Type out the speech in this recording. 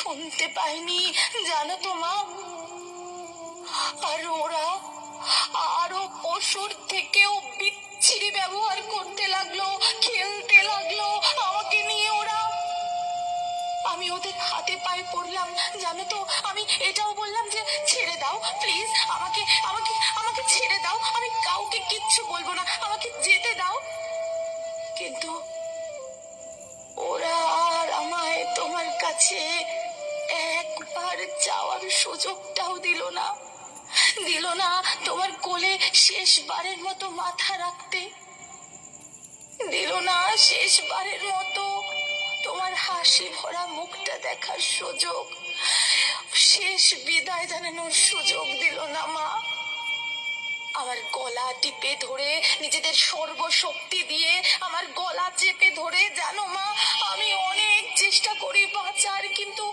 শুনতে পাইনি, জানো তো মা। আর ওরা আরো পশুর থেকেও বিচ্ছিরি ব্যবহার করতে লাগলো, খেলতে লাগলো আমাকে নিয়ে। ওরা, আমি ওদের হাতে পায়ে পড়লাম, জানো তো। আমি এটাও বললাম যে ছেড়ে দাও প্লিজ, আমাকে আমাকে আমাকে ছেড়ে দাও, আমি কাউকে কিচ্ছু বলবো না, আমাকে যেতে দাও। কিন্তু ওরা আর আমায় তোমার কাছে একবার যাওয়ার সুযোগটাও দিল না, দিল না তোমার কোলে শেষবারের মতো মাথা রাখতে, দিল না শেষবারের মতো তোমার হাসি ভরা মুখটা দেখার সুযোগ, শেষ বিদায় জানানোর সুযোগ দিল না মা। আমার গলা টিপে ধরে, নিজেদের সর্বশক্তি দিয়ে আমার গলা চেপে ধরে, জানো মা, আমি অনেক চেষ্টা করি বাঁচার, কিন্তু